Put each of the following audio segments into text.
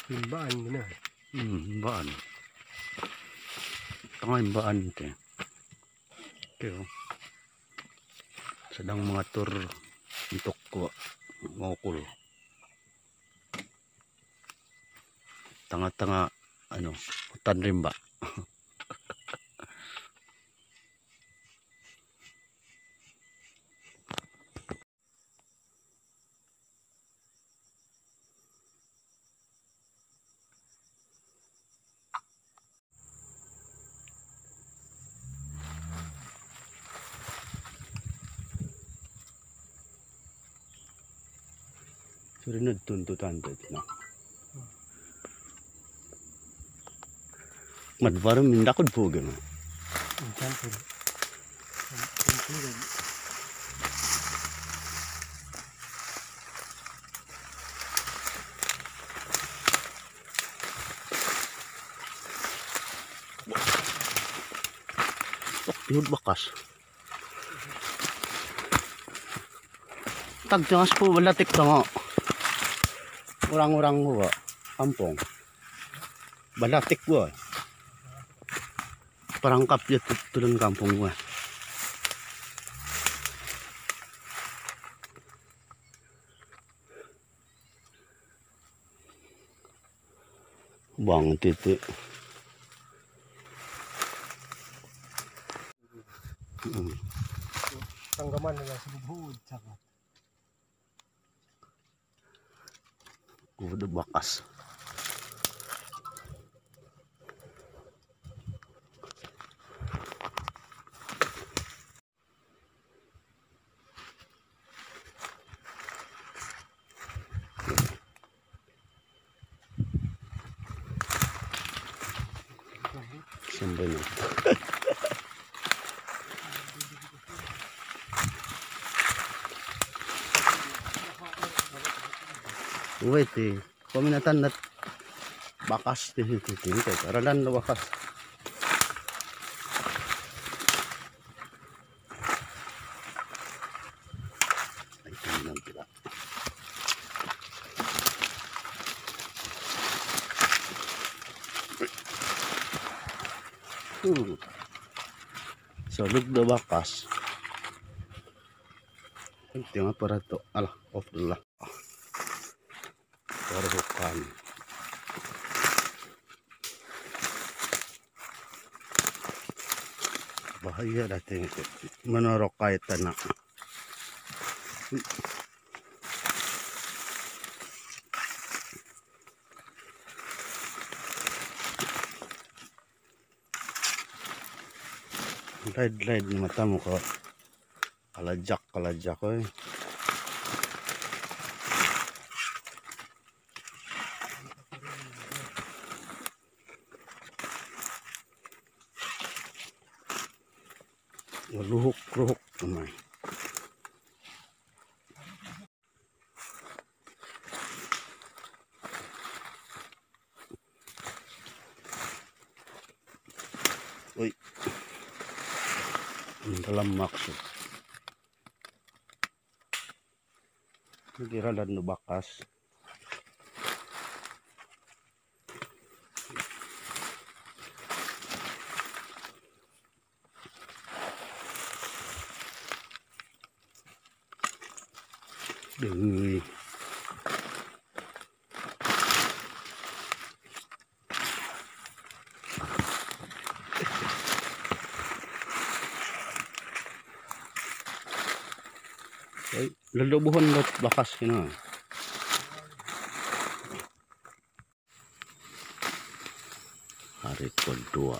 Himbaan mo na. Himbaan. Tanga himbaan ito. Okay, sedang mengatur untuk ngokul. Tengah-tengah hutan rimba. Sudah tuntutan itu nah. Mat baru mindakod po gano. Tihod bakas. Tagtangas po balatik na nga. Orang-orang ko kampung. Balatik ko. Perangkap dia turun kampung gua. Bang titik. Tanggaman nila sa buhod saka. Udah bakas. Sampai nih. Wait peminatan net bakas di situ karena dan bakas. Solid do bakas. Tengok aparato. Alah, off dulu lah. Bukan. Bahaya dah tengok. Menorok kaitan nak. Laid ni matamu kau. Kalajak oi. Luhuk namai. Oi. Dalam maksud. Kira dan bakas. Deui. Lelubuhan lot bakas kena. Hari kedua.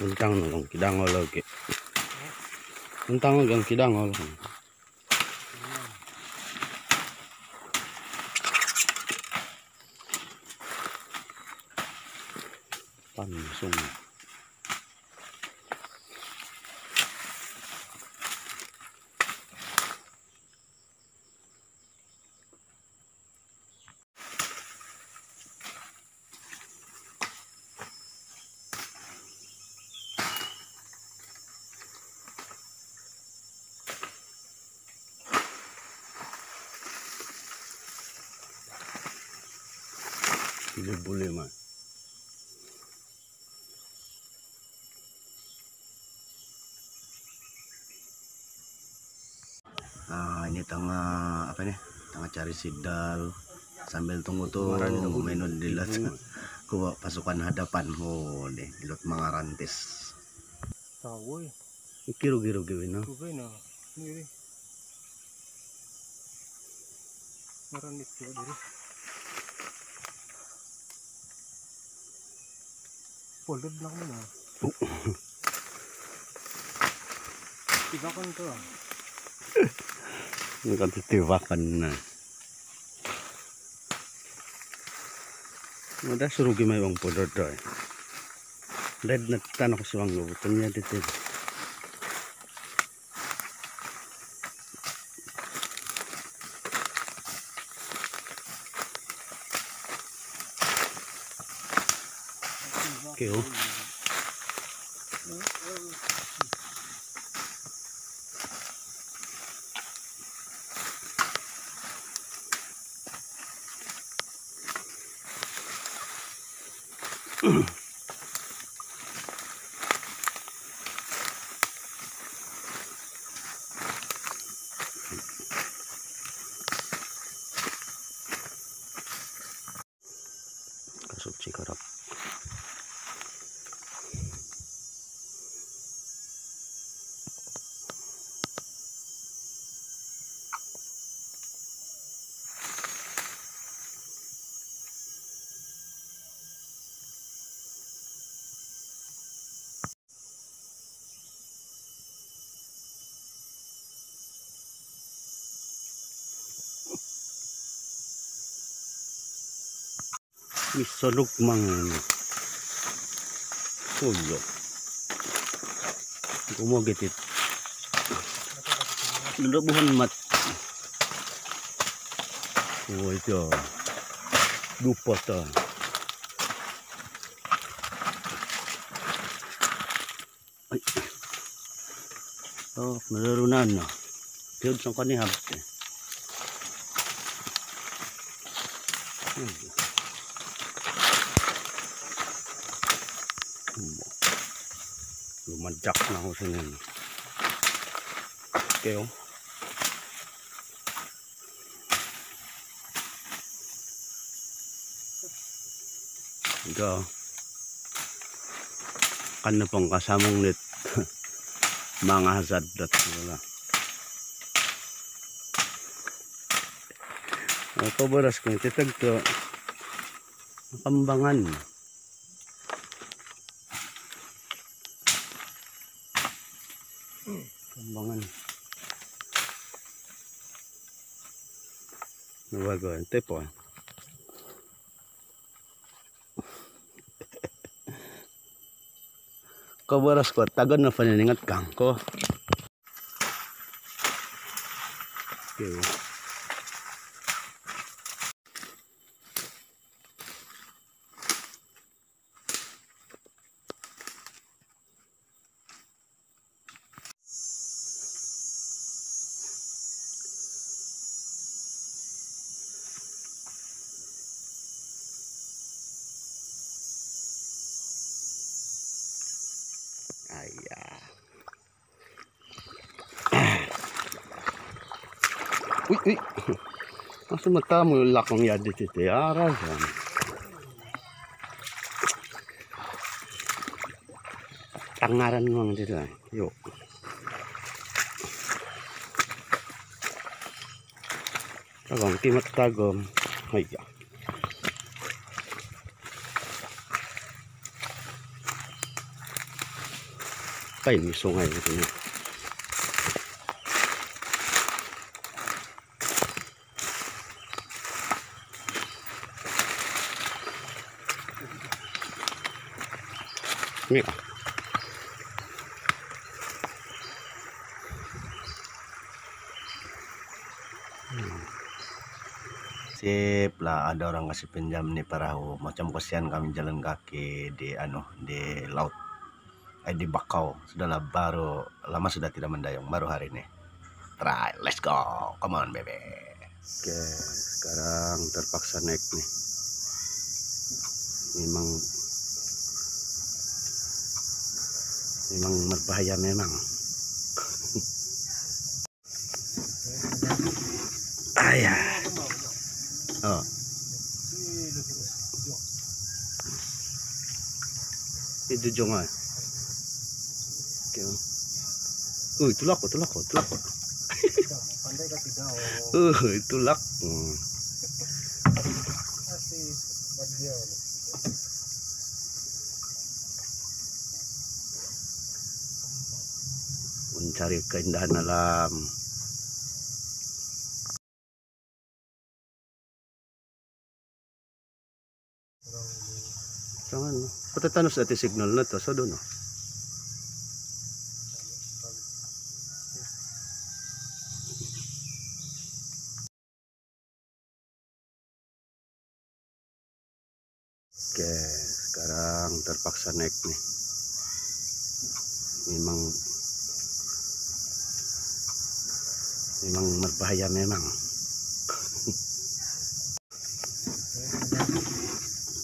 Untang nang kidangol lagi. Untang gang kidangol. Pansung. Boleh mah. Ini tengah apa nih? Tengah cari sidal sambil tunggu tuh mainon dilat ke pasukan hadapan. Oh, deh, ilot mga rantis. Tahu ya. Kiro-kiro gawin no. Tuh na. Ini. Maran itu diri. Folded lang mo na. Tibakan to. Ini kan titiwakan na. Ada suruh gimana bang pododoy. Red na tanah ko siwang lubutan niya dito. Okay, oh. Kasut cikarap. Isolog mang pulo. Gumugitit. Nabuhan mat. Oh, ito. Lupa to. Ay. Oh, nalarunan no. Tiyod sa kanihab. Lumadyak na ako sa yan. Okay, oh. Ito. Kan pang kasamong net. Mga hazard dat wala. Ako baras kung titag to. Kambangan. Kambangan. Nawago, ito po. Kabaras ko, tagan na paniningat kang ko. Okay. Ayah. Uy. Masa mata mo lakong yadi dito. Aras. Tangaran mo dito. Yo. Tagong timat tagom. Ayah. Kain may sungay ito niya. Ini sip lah, ada orang kasih pinjam nih perahu. Macam kesian kami jalan kaki di di laut. Di Bakau. Sudahlah, baru lama sudah tidak mendayung, baru hari ini. Try, let's go. Come on, baby. Oke, sekarang terpaksa naik nih. memang berbahaya memang. Ayah. Oh. Itu jonga. Tulak ko. Pandai ka tidak. Tulak. Asih badia. Mencari keindahan alam. Jangan, patatanos ati signal na to sa doon. Oke, sekarang terpaksa naik nih. Memang berbahaya memang.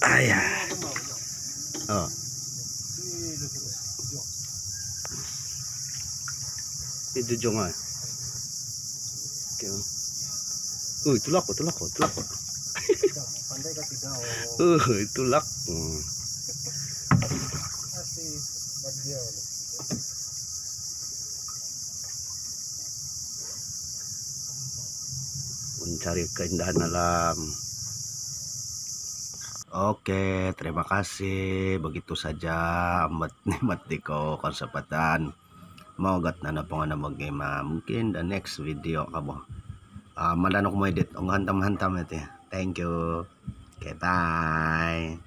Ayah. Oh. Itu jonga. Tulak ko. Pandai ka tidak. Tulak. Asih badia. Mencari keindahan alam. Oke, terima kasih. Begitu saja nikmat ko kesempatan mau gat na pong magema. Mungkin the next video kabo. Malanok mo edit. Ang hantam-hantam ito. Thank you. Okay, bye.